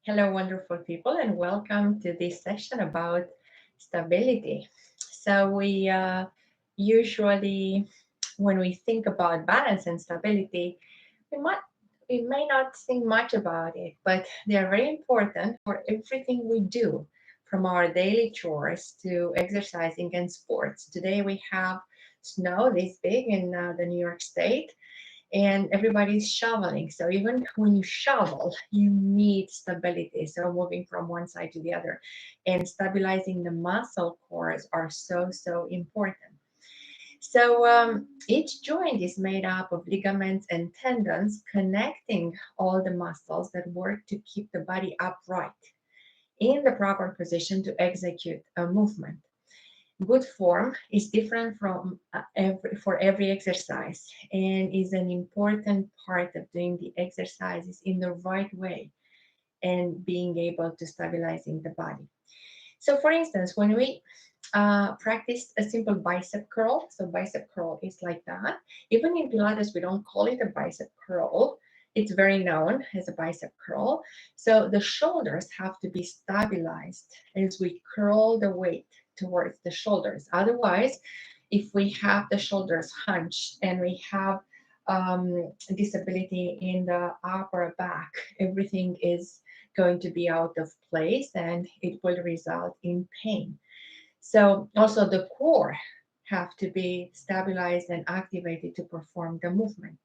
Hello, wonderful people, and welcome to this session about stability. So, we usually, when we think about balance and stability, we might we may not think much about it, but they are very important for everything we do, from our daily chores to exercising and sports. Today we have snow this big in the New York State, and everybody's shoveling. So even when you shovel, you need stability. So moving from one side to the other and stabilizing the muscle cores are so important. So each joint is made up of ligaments and tendons connecting all the muscles that work to keep the body upright in the proper position to execute a movement. Good form is different for every exercise and is an important part of doing the exercises in the right way and being able to stabilizing the body. So for instance, when we practice a simple bicep curl, so bicep curl is like that. Even in Pilates, we don't call it a bicep curl. It's very known as a bicep curl. So the shoulders have to be stabilized as we curl the weight towards the shoulders. Otherwise, if we have the shoulders hunched and we have disability in the upper back, everything is going to be out of place and it will result in pain. So also the core have to be stabilized and activated to perform the movement.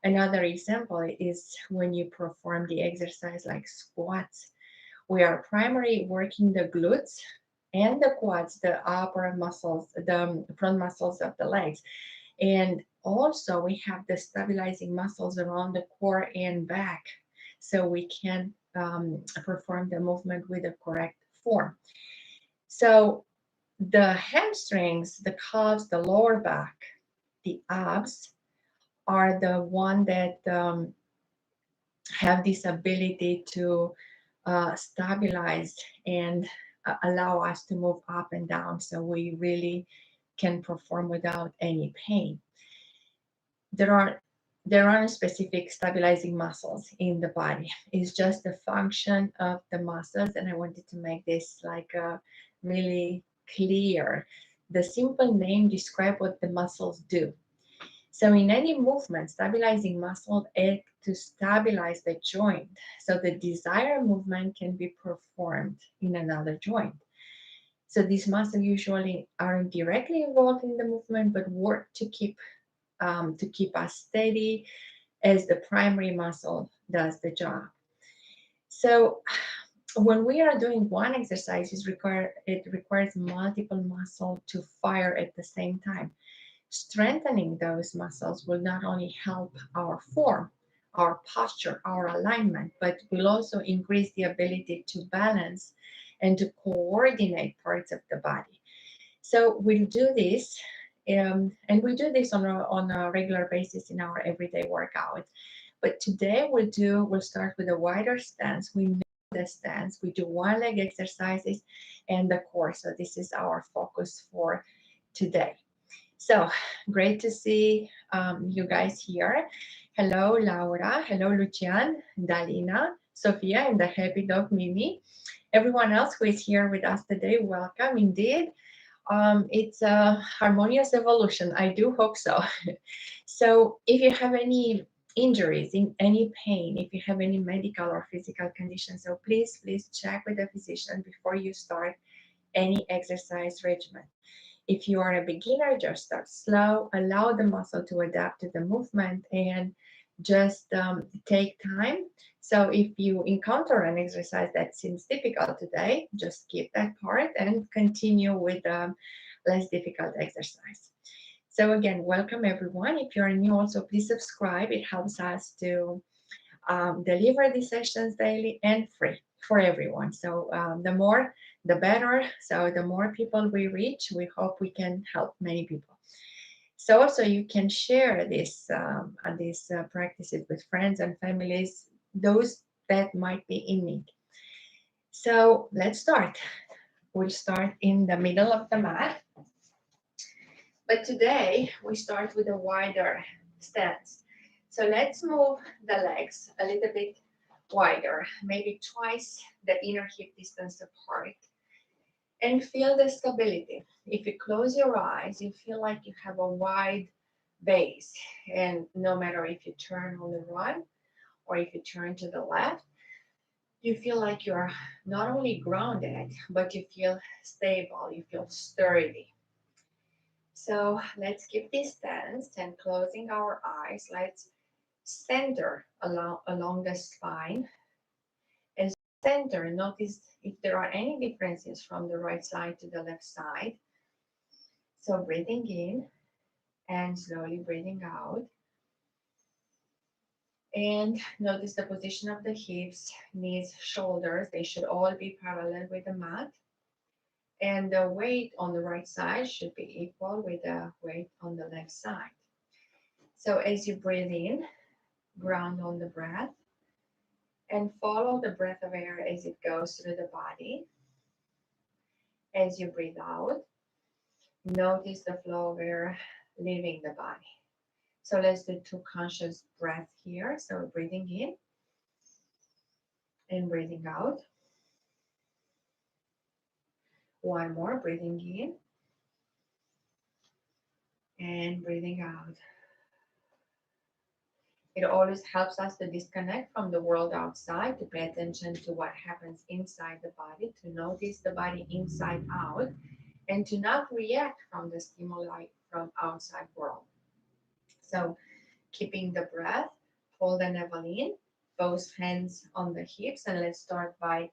Another example is when you perform the exercise like squats. We are primarily working the glutes and the quads, the upper muscles, the front muscles of the legs. And also we have the stabilizing muscles around the core and back so we can perform the movement with the correct form. So the hamstrings, the calves, the lower back, the abs are the one that have this ability to stabilize and allow us to move up and down so we really can perform without any pain. There are there aren't specific stabilizing muscles in the body. It's just the function of the muscles, and I wanted to make this like really clear. The simple name describe what the muscles do. So in any movement, stabilizing muscle act to stabilize the joint, so the desired movement can be performed in another joint. So these muscles usually aren't directly involved in the movement, but work to keep us steady as the primary muscle does the job. So when we are doing one exercise, it requires multiple muscles to fire at the same time. Strengthening those muscles will not only help our form, our posture, our alignment, but will also increase the ability to balance and to coordinate parts of the body. So we'll do this, and we do this on a regular basis in our everyday workout. But today we'll start with a wider stance. We know the stance. We do one leg exercises and the core. So this is our focus for today. So great to see you guys here. Hello, Laura. Hello, Lucian, Dalina, Sophia, and the happy dog Mimi. Everyone else who is here with us today, welcome indeed. It's a harmonious evolution. I do hope so. So, if you have any injuries, in any pain, if you have any medical or physical conditions, so please check with the physician before you start any exercise regimen. If you are a beginner, just start slow, allow the muscle to adapt to the movement, and just take time. So if you encounter an exercise that seems difficult today, just skip that part and continue with less difficult exercise. So again, welcome everyone. If you're new, also please subscribe. It helps us to deliver these sessions daily and free for everyone. So the more, the better. So the more people we reach, we hope we can help many people. So also you can share these practices with friends and families, those that might be in need. So let's start. We'll start in the middle of the mat. But today we start with a wider stance. So let's move the legs a little bit wider, maybe twice the inner hip distance apart, and feel the stability. If you close your eyes, you feel like you have a wide base, and no matter if you turn on the right or if you turn to the left, you feel like you're not only grounded, but you feel stable, you feel sturdy. So let's keep this stance and closing our eyes. Let's center along the spine. As center, notice if there are any differences from the right side to the left side. So breathing in and slowly breathing out. And notice the position of the hips, knees, shoulders. They should all be parallel with the mat. And the weight on the right side should be equal with the weight on the left side. So as you breathe in, ground on the breath and follow the breath of air as it goes through the body. As you breathe out, notice the flow of air leaving the body. So let's do 2 conscious breaths here. So breathing in and breathing out. One more, breathing in and breathing out. It always helps us to disconnect from the world outside, to pay attention to what happens inside the body, to notice the body inside out, and to not react from the stimuli from outside world. So keeping the breath, hold the navel in, both hands on the hips, and let's start by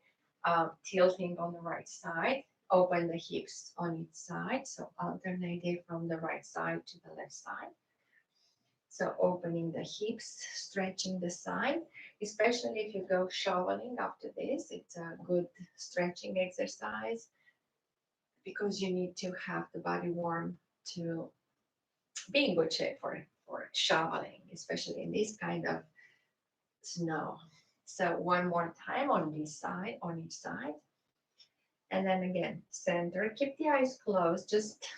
tilting on the right side. Open the hips on each side, so alternating from the right side to the left side. So opening the hips, stretching the side, especially if you go shoveling after this, it's a good stretching exercise because you need to have the body warm to be in good shape for shoveling, especially in this kind of snow. So one more time on this side, on each side. And then again, center, keep the eyes closed, just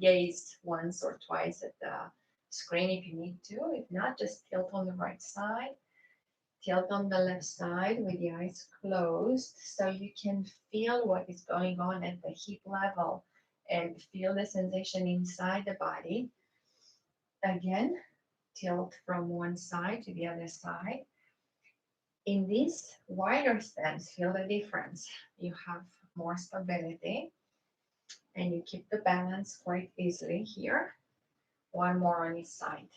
gaze once or twice at the screen if you need to. If not, just tilt on the right side, tilt on the left side with the eyes closed so you can feel what is going on at the hip level and feel the sensation inside the body. Again, tilt from one side to the other side. In this wider stance, feel the difference. You have more stability and you keep the balance quite easily here. One more on each side.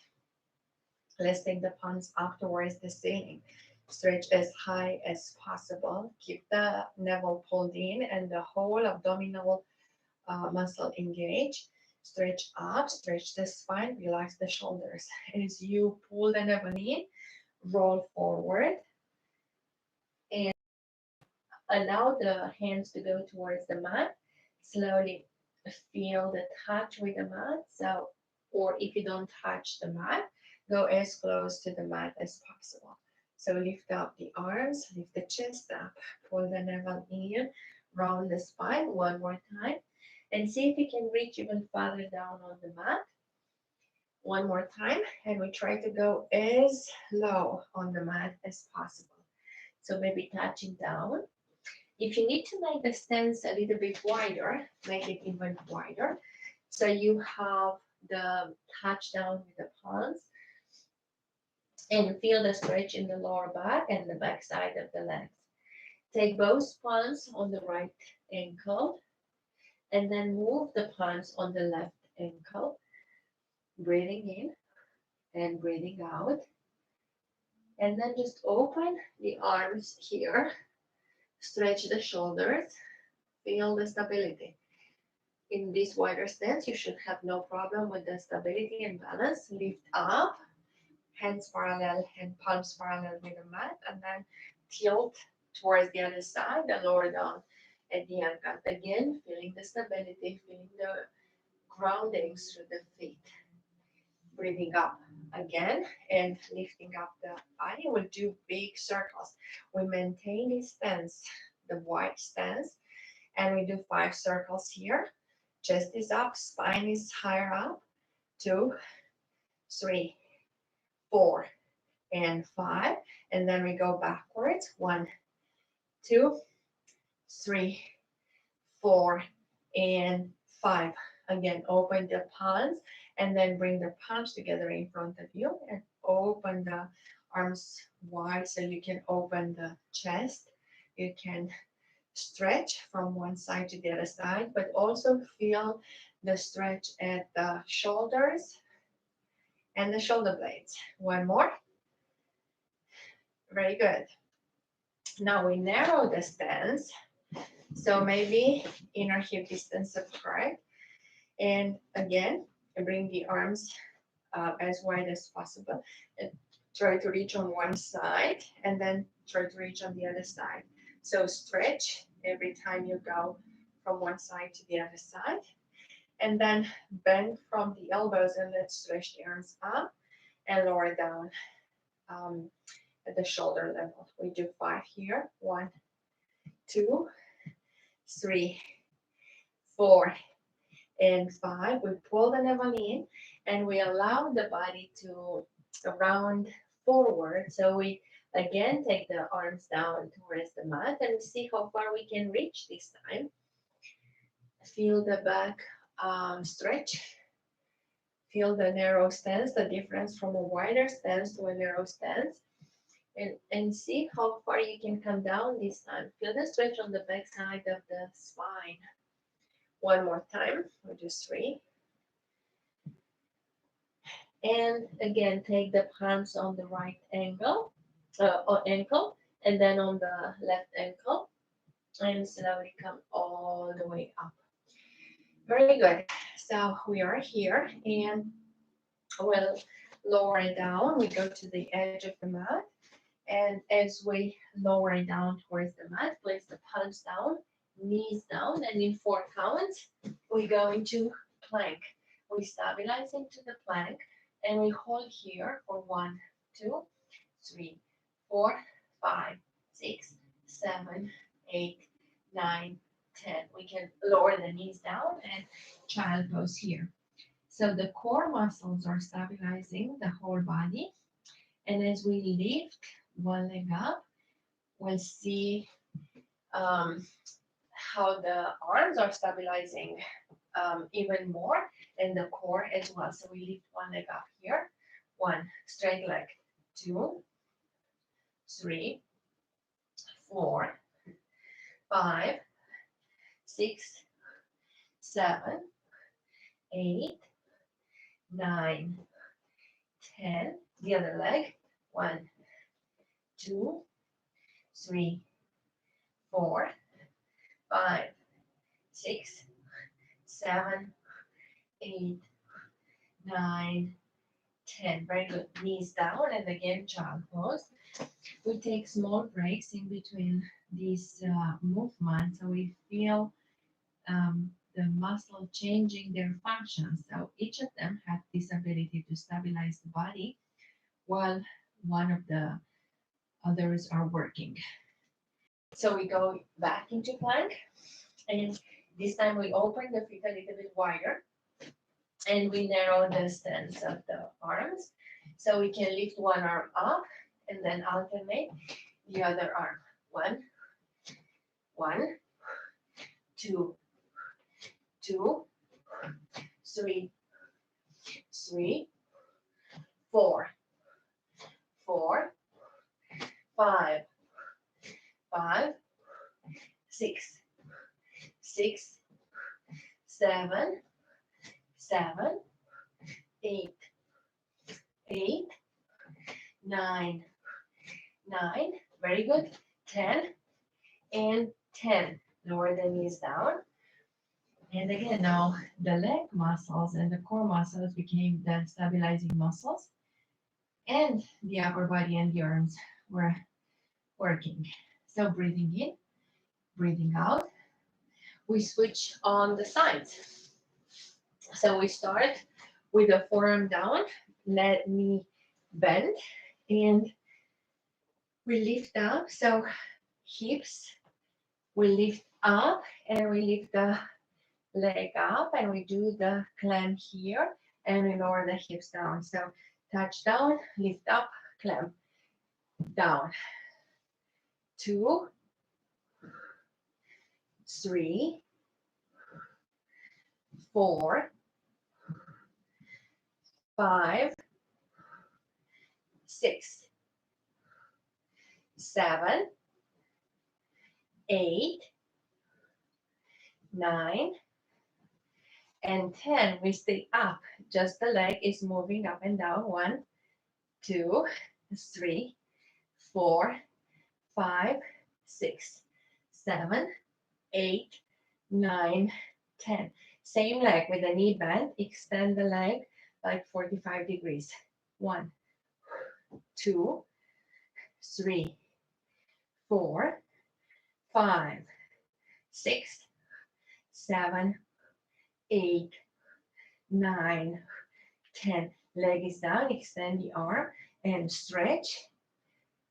Let's take the palms up towards the ceiling. Stretch as high as possible. Keep the navel pulled in and the whole abdominal muscle engaged. Stretch up, stretch the spine, relax the shoulders. As you pull the navel in, roll forward and allow the hands to go towards the mat. Slowly feel the touch with the mat. So, or if you don't touch the mat, go as close to the mat as possible. So lift up the arms, lift the chest up, pull the navel in, round the spine one more time, and see if you can reach even farther down on the mat. One more time, and we try to go as low on the mat as possible. So maybe touching down. If you need to make the stance a little bit wider, make it even wider. So you have the touch down with the palms and feel the stretch in the lower back and the back side of the legs. Take both palms on the right ankle and then move the palms on the left ankle, breathing in and breathing out. And then just open the arms here, stretch the shoulders, feel the stability. In this wider stance, you should have no problem with the stability and balance. Lift up, hands parallel and palms parallel with the mat, and then tilt towards the other side and lower down at the ankle. Again, feeling the stability, feeling the grounding through the feet. Breathing up again and lifting up the body. We'll do big circles. We maintain this stance, the wide stance, and we do 5 circles here. Chest is up, spine is higher up. 2, 3, 4, and 5. And then we go backwards. 1, 2, 3, 4, and 5. Again, open the palms and then bring the palms together in front of you and open the arms wide so you can open the chest. You can stretch from one side to the other side, but also feel the stretch at the shoulders and the shoulder blades. One more. Very good. Now we narrow the stance. So maybe inner hip distance apart. And again, bring the arms as wide as possible. And try to reach on one side and then try to reach on the other side. So stretch every time you go from one side to the other side. And then bend from the elbows and let's stretch the arms up and lower down at the shoulder level. We do 5 here. 1, 2, 3, 4, and 5. We pull the navel in and we allow the body to round forward. So we again take the arms down towards the mat and see how far we can reach this time. Feel the back stretch. Feel the narrow stance, the difference from a wider stance to a narrow stance. And see how far you can come down this time. Feel the stretch on the back side of the spine. One more time. We'll do 3. And again, take the palms on the right ankle, and then on the left ankle, and slowly come all the way up. Very good. So we are here, and we'll lower down. We go to the edge of the mat, and as we lower down towards the mat, place the palms down, knees down, and in 4 counts, we go into plank. We stabilize into the plank, and we hold here for 1, 2, 3, 4, 5, 6, 7, 8, 9, 10. We can lower the knees down and child pose here. So the core muscles are stabilizing the whole body. And as we lift one leg up, we'll see how the arms are stabilizing even more, and the core as well. So we lift one leg up here. 1, straight leg. 2, 3, 4, 5, 6, 7, 8, 9, 10. The other leg. 1, 2, 3, 4, 5, 6, 7, 8, 9, 10. Very good. Knees down and again child pose. We take small breaks in between these movements so we feel the muscle changing their function. So each of them have this ability to stabilize the body while one of the others are working. So we go back into plank, and this time we open the feet a little bit wider and we narrow the stance of the arms. So we can lift one arm up and then alternate the other arm. 1, 1, 2, 2, 3, 3, 4, 4, 5, 5, 6, 6, 7, 7, 8, 8, 9, 9. Very good. 10 and 10. Lower the knees down. And again, now the leg muscles and the core muscles became the stabilizing muscles, and the upper body and the arms were working. So breathing in, breathing out. We switch on the sides. So we start with the forearm down, knee bend, and we lift up. So hips, we lift up and we lift the leg up and we do the climb here and we lower the hips down. So touch down, lift up, clamp, down, 2, 3, 4, 5, 6, 7, 8, 9, and 10. We stay up. Just the leg is moving up and down. 1, 2, 3, 4, 5, 6, 7, 8, 9, 10. Same leg with the knee bend. Extend the leg like 45 degrees. 1, 2, 3, 4, 5, 6, 7, 8, 9, 10. Leg is down. Extend the arm and stretch.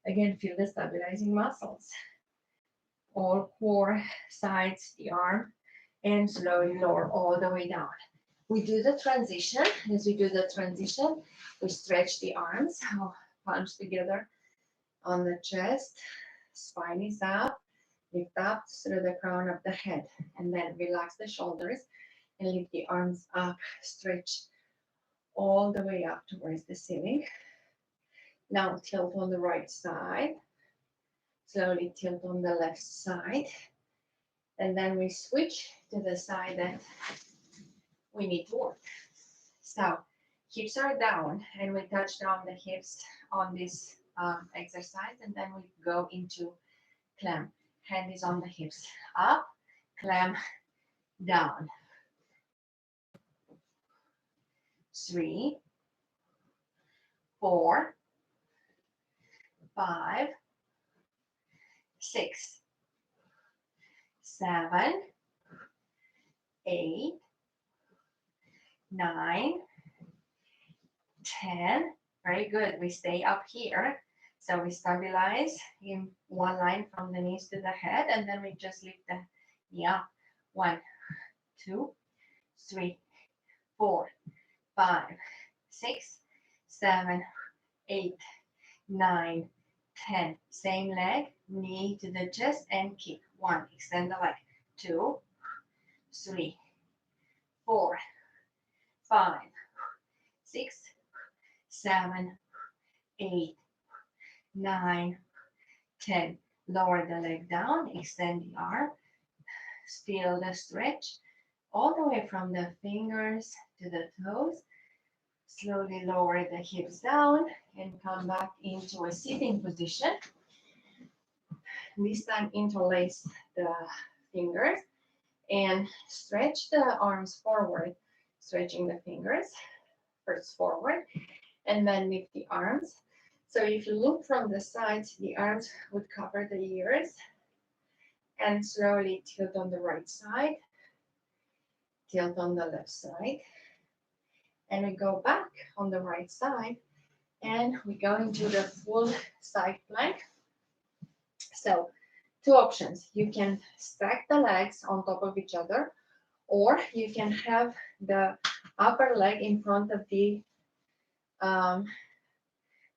Again, feel the stabilizing muscles. All core, sides, the arm, and slowly lower all the way down. We do the transition. As we do the transition, we stretch the arms, palms together on the chest, spine is up, lift up through the crown of the head, and then relax the shoulders and lift the arms up, stretch all the way up towards the ceiling. Now tilt on the right side, slowly tilt on the left side, and then we switch to the side that we need to work. So hips are down, and we touch down the hips on this exercise, and then we go into clamp. Hand is on the hips, up, clamp, down. 3, 4, 5, 6, 7, 8, 9, 10. Very good. We stay up here. So we stabilize in one line from the knees to the head, and then we just lift the knee up. 1, 2, 3, 4, 5, 6, 7, 8, 9, 10. Same leg, knee to the chest and kick. 1, extend the leg. 2, 3, 4, 5, 6, 7, 8, 9, 10. Lower the leg down, extend the arm, feel the stretch all the way from the fingers to the toes. Slowly lower the hips down and come back into a sitting position. This time interlace the fingers and stretch the arms forward, stretching the fingers first forward and then lift the arms. So if you look from the sides, the arms would cover the ears, and slowly tilt on the right side, tilt on the left side, and we go back on the right side, and we go into the full side plank. So 2 options. You can stack the legs on top of each other, or you can have the upper leg in front of the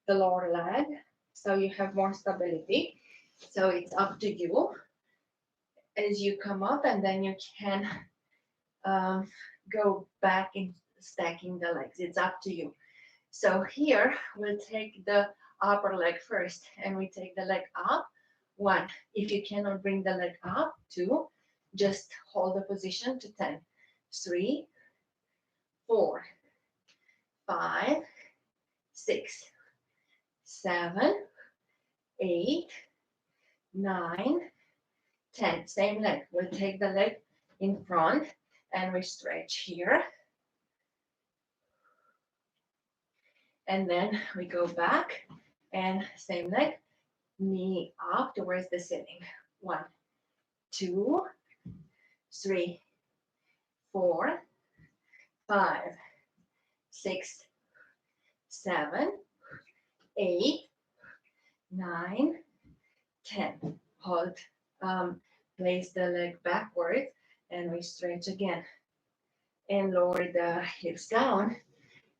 lower leg, so you have more stability. So it's up to you as you come up, and then you can go back in stacking the legs. It's up to you. So here we'll take the upper leg first, and we take the leg up. 1, if you cannot bring the leg up. 2, just hold the position to 10. 3, 4, 5, 6, 7, 8, 9, 10. Same leg. We'll take the leg in front and we stretch here. And then we go back and same leg, knee up towards the ceiling. 1, 2, 3, 4, 5, 6, 7, 8, 9, 10. Hold. Place the leg backwards and we stretch again. And lower the hips down.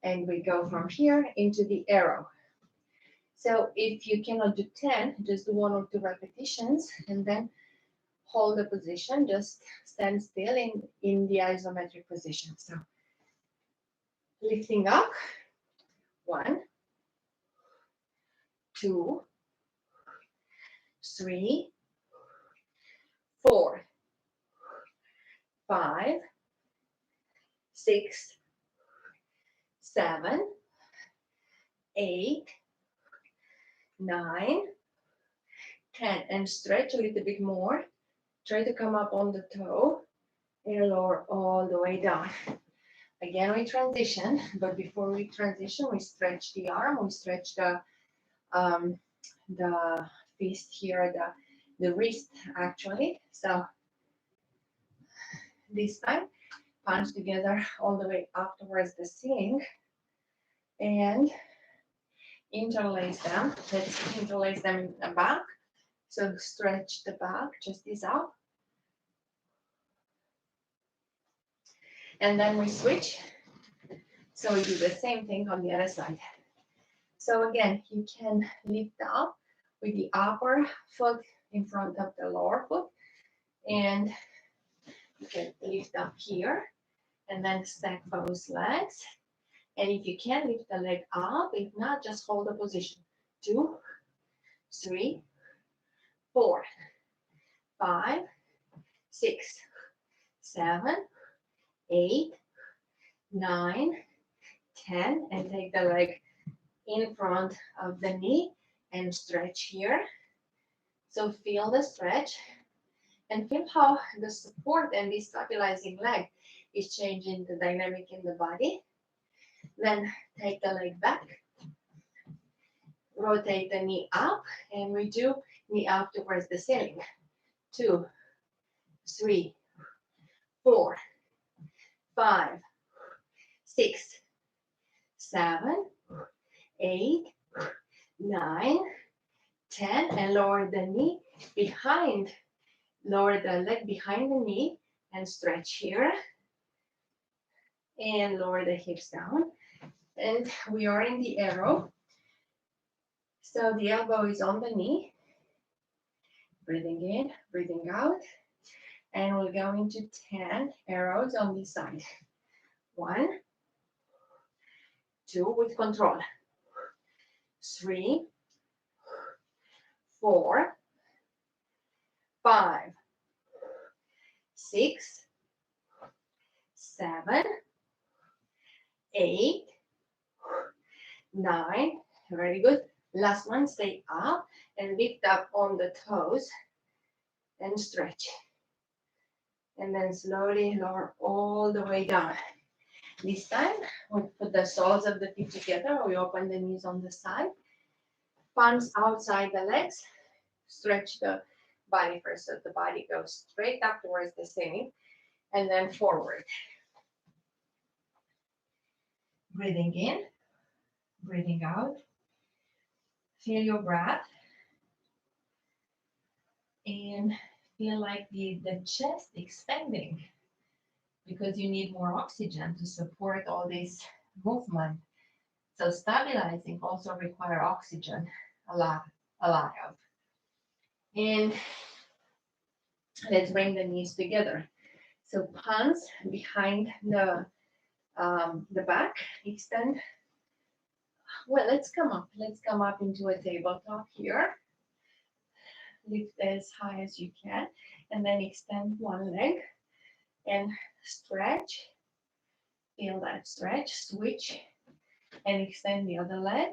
And we go from here into the arrow. So if you cannot do 10, just do 1 or 2 repetitions and then hold the position. Just stand still in the isometric position. So lifting up, 1, 2, 3, 4, 5, 6, 7, 8, 9, 10. And stretch a little bit more. Try to come up on the toe and lower all the way down. Again, we transition, but before we transition, we stretch the arm, we stretch the fist here, the wrist actually. So this time, palms together all the way up towards the ceiling and interlace them. Let's interlace them in the back. So stretch the back, just this out. And then we switch. So we do the same thing on the other side. So again, you can lift up with the upper foot in front of the lower foot. And you can lift up here and then stack both legs. And if you can, lift the leg up. If not, just hold the position. 2, 3, 4, 5, 6, 7, 8, 9, 10. And take the leg in front of the knee and stretch here. So feel the stretch and feel how the support and the stabilizing leg is changing the dynamic in the body. Then take the leg back, rotate the knee up, and we do knee up towards the ceiling. 2, 3, 4, 5, 6, 7, 8, 9, 10, and lower the knee behind, lower the leg behind the knee and stretch here. And lower the hips down. And we are in the arrow. So the elbow is on the knee. Breathing in, breathing out. And we're going to 10 arrows on this side. 1, 2 with control. 3, 4, 5, 6, 7, 8, 9. Very good. Last one, stay up and lift up on the toes and stretch. And then slowly lower all the way down. This time, we put the soles of the feet together. We open the knees on the side. Palms outside the legs. Stretch the body first, so the body goes straight up towards the ceiling and then forward. Breathing in, breathing out. Feel your breath. And feel like the chest expanding because you need more oxygen to support all this movement. So stabilizing also require oxygen, a lot of. And let's bring the knees together. So palms behind the back, extend. Well, let's come up. Let's come up into a tabletop here. Lift as high as you can, and then extend one leg and stretch. Feel that stretch. Switch and extend the other leg.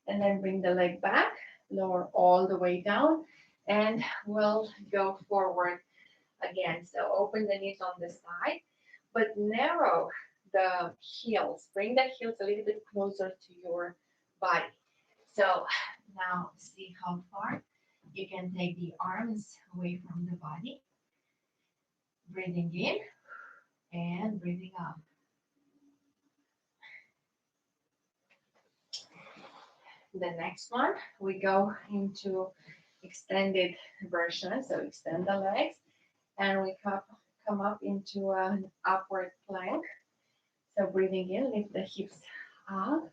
And then bring the leg back, lower all the way down, and we'll go forward again. So open the knees on the side, but narrow the heels. Bring the heels a little bit closer to your body. So now see how far you can take the arms away from the body. Breathing in and breathing out. The next one, we go into extended version. So extend the legs and we come up into an upward plank. So breathing in, lift the hips up.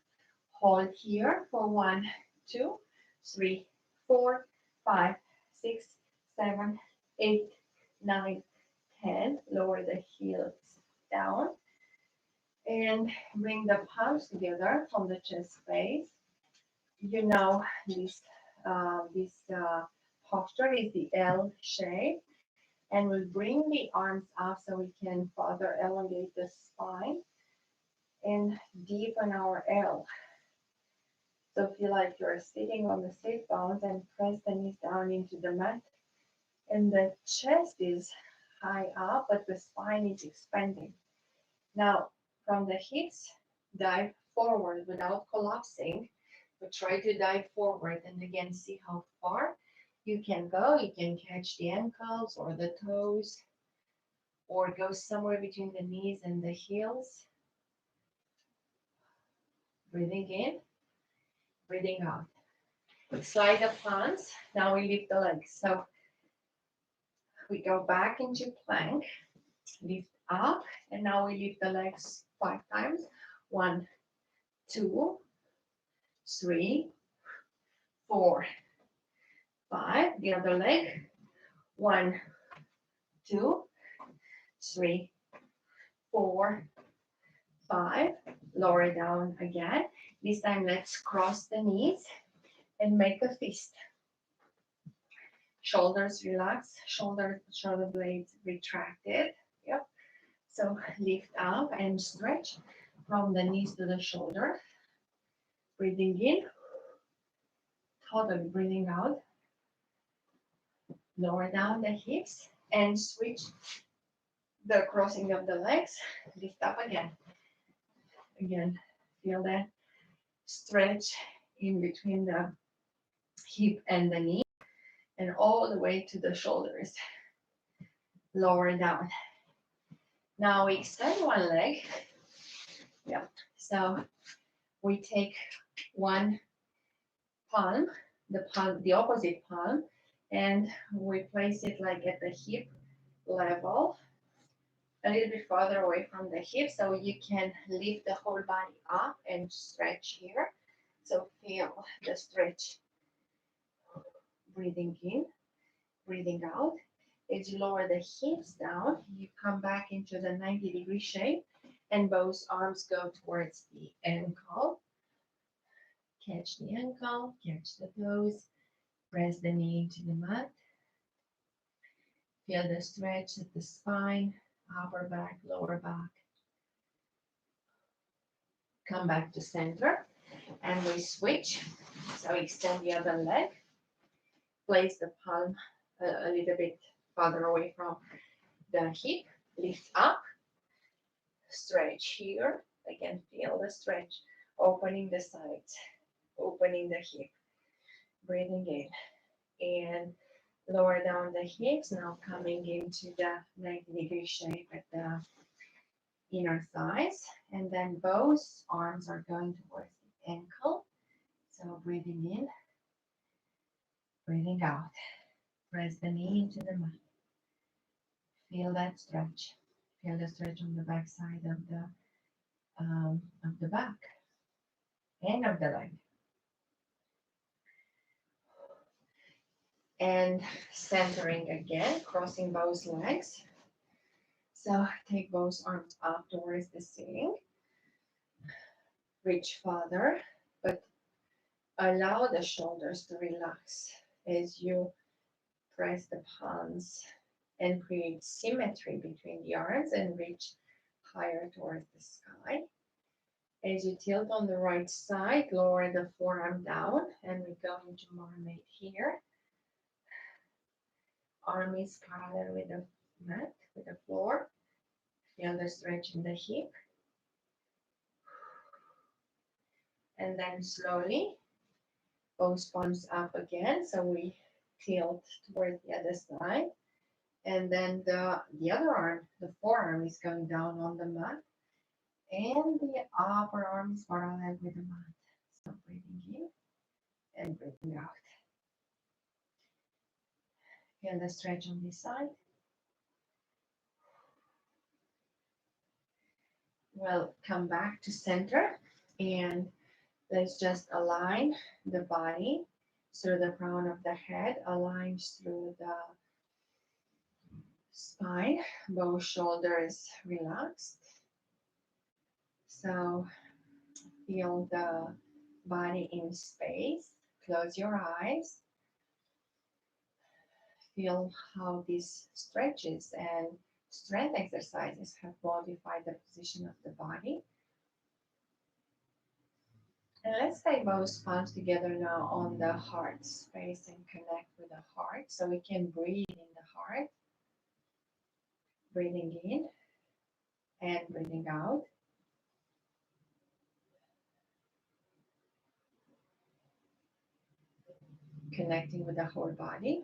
Hold here for 1, 2, 3, 4, 5, 6, 7, 8, 9, 10. Lower the heels down and bring the palms together from the chest base. You know this posture is the L shape, and we'll bring the arms up so we can further elongate the spine and deepen our L. So feel like you're sitting on the sit bones and press the knees down into the mat. And the chest is high up, but the spine is expanding. Now, from the hips, dive forward without collapsing, but try to dive forward. And again, see how far you can go. You can catch the ankles or the toes, or go somewhere between the knees and the heels. Breathing in, breathing out. Slide the palms. Now we lift the legs. So we go back into plank, lift up, and now we lift the legs 5 times. 1, 2, 3, 4, 5. The other leg. 1, 2, 3, 4, 5. Lower down again. This time let's cross the knees and make a fist. Shoulders relax, shoulder blades retracted. Yep. So lift up and stretch from the knees to the shoulder. Breathing in, totally breathing out. Lower down the hips and switch the crossing of the legs. Lift up again. Again, feel that stretch in between the hip and the knee, and all the way to the shoulders. Lower down. Now we extend one leg. Yeah. So we take one palm, the opposite palm, and we place it like at the hip level, a little bit farther away from the hip, so you can lift the whole body up and stretch here. So feel the stretch. Breathing in, breathing out. As you lower the hips down, you come back into the 90-degree shape, and both arms go towards the ankle. Catch the ankle, catch the toes, press the knee into the mat. Feel the stretch at the spine, upper back, lower back. Come back to center, and we switch. So extend the other leg. Place the palm a little bit farther away from the hip. Lift up. Stretch here. Again, feel the stretch. Opening the sides. Opening the hip. Breathing in. And lower down the hips. Now coming into the 90-degree shape at the inner thighs. And then both arms are going towards the ankle. So breathing in. Breathing out. Press the knee into the mat. Feel that stretch. Feel the stretch on the back side of the back and of the leg. And centering again, crossing both legs. So take both arms up towards the ceiling. Reach farther, but allow the shoulders to relax as you press the palms and create symmetry between the arms and reach higher towards the sky. As you tilt on the right side, lower the forearm down, and we go into mermaid here. Arm is parallel with the mat, with the floor. Feel the stretch in the hip. And then slowly, both palms up again, so we tilt towards the other side. And then the other arm, the forearm, is going down on the mat. And the upper arm is parallel with the mat. So breathing in and breathing out. Feel the stretch on this side. We'll come back to center and Let's just align the body through the crown of the head, aligns through the spine, both shoulders relaxed. So feel the body in space. Close your eyes. Feel how these stretches and strength exercises have modified the position of the body. And let's take both palms together now on the heart space and connect with the heart. So we can breathe in the heart, breathing in and breathing out. Connecting with the whole body.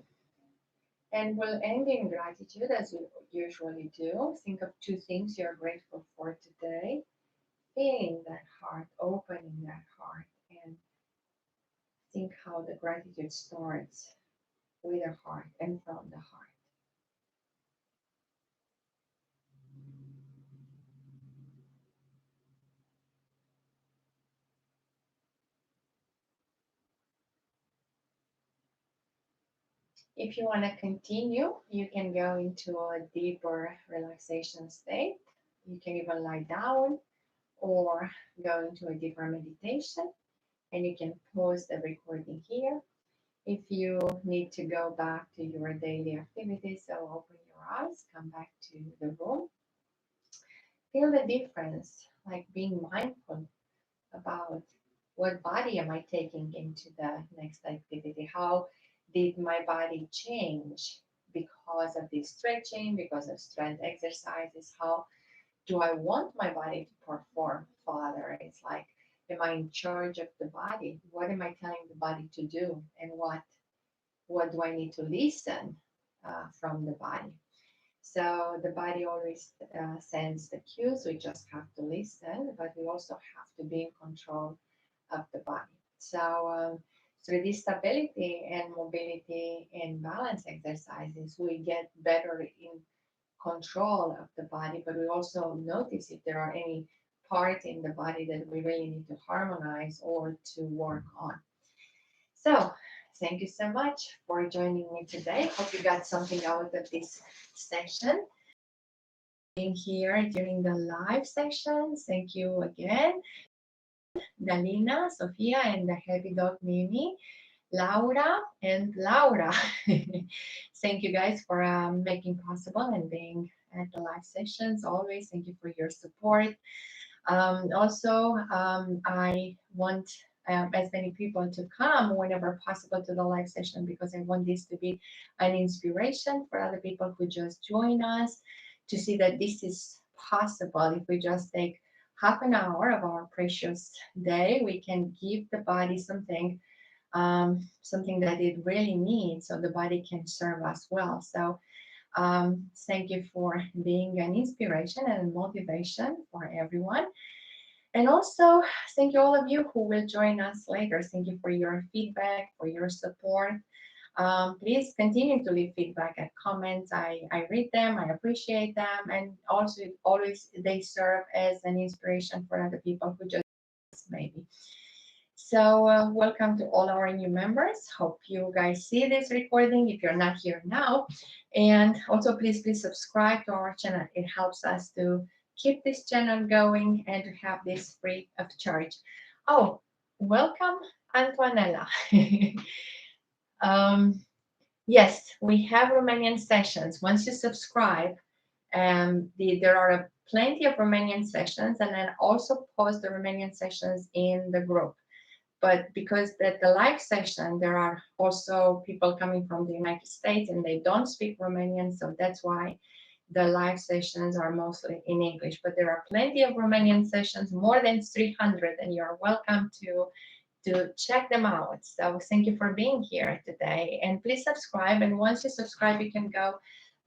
And we'll end in gratitude as we usually do. Think of 2 things you're grateful for today. Feeling that heart, opening that heart, and think how the gratitude starts with the heart and from the heart. If you want to continue, you can go into a deeper relaxation state. You can even lie down or go into a deeper meditation, and you can pause the recording here. If you need to go back to your daily activities, so open your eyes, come back to the room, feel the difference, like being mindful about what body am I taking into the next activity? How did my body change because of this stretching, because of strength exercises? How do I want my body to perform further? It's like, am I in charge of the body? What am I telling the body to do? And what do I need to listen from the body? So the body always sends the cues. We just have to listen, but we also have to be in control of the body. So through this stability and mobility and balance exercises, we get better in control of the body, but we also notice if there are any parts in the body that we really need to harmonize or to work on. So thank you so much for joining me today. Hope you got something out of this session. Being here during the live session. Thank you again, Dalina, Sofia, and the Heavy Dog Mimi, Laura, and Laura. Thank you guys for making possible and being at the live sessions. Always thank you for your support. I want as many people to come whenever possible to the live session because I want this to be an inspiration for other people who just join us to see that this is possible. If we just take half an hour of our precious day, we can give the body something that it really needs so the body can serve us well. So thank you for being an inspiration and motivation for everyone. And also, thank you all of you who will join us later. Thank you for your feedback, for your support. Please continue to leave feedback and comments. I read them, I appreciate them, and also always they serve as an inspiration for other people who just maybe. So welcome to all our new members. Hope you guys see this recording if you're not here now. And also please subscribe to our channel. It helps us to keep this channel going and to have this free of charge. Oh, welcome, Antonella. Yes, we have Romanian sessions. Once you subscribe, there are plenty of Romanian sessions, and then also post the Romanian sessions in the group. But because at the live session, there are also people coming from the United States and they don't speak Romanian. So that's why the live sessions are mostly in English. But there are plenty of Romanian sessions, more than 300, and you're welcome to check them out. So thank you for being here today. And please subscribe. And once you subscribe, you can go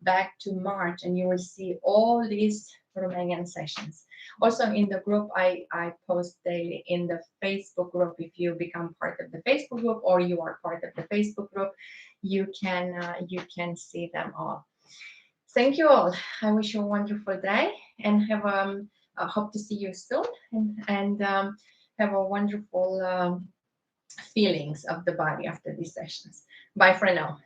back to March and you will see all these Romanian sessions. Also in the group, I post daily in the Facebook group. If you become part of the Facebook group or you are part of the Facebook group, you can see them all. Thank you all. I wish you a wonderful day and have hope to see you soon and have a wonderful feelings of the body after these sessions. Bye for now.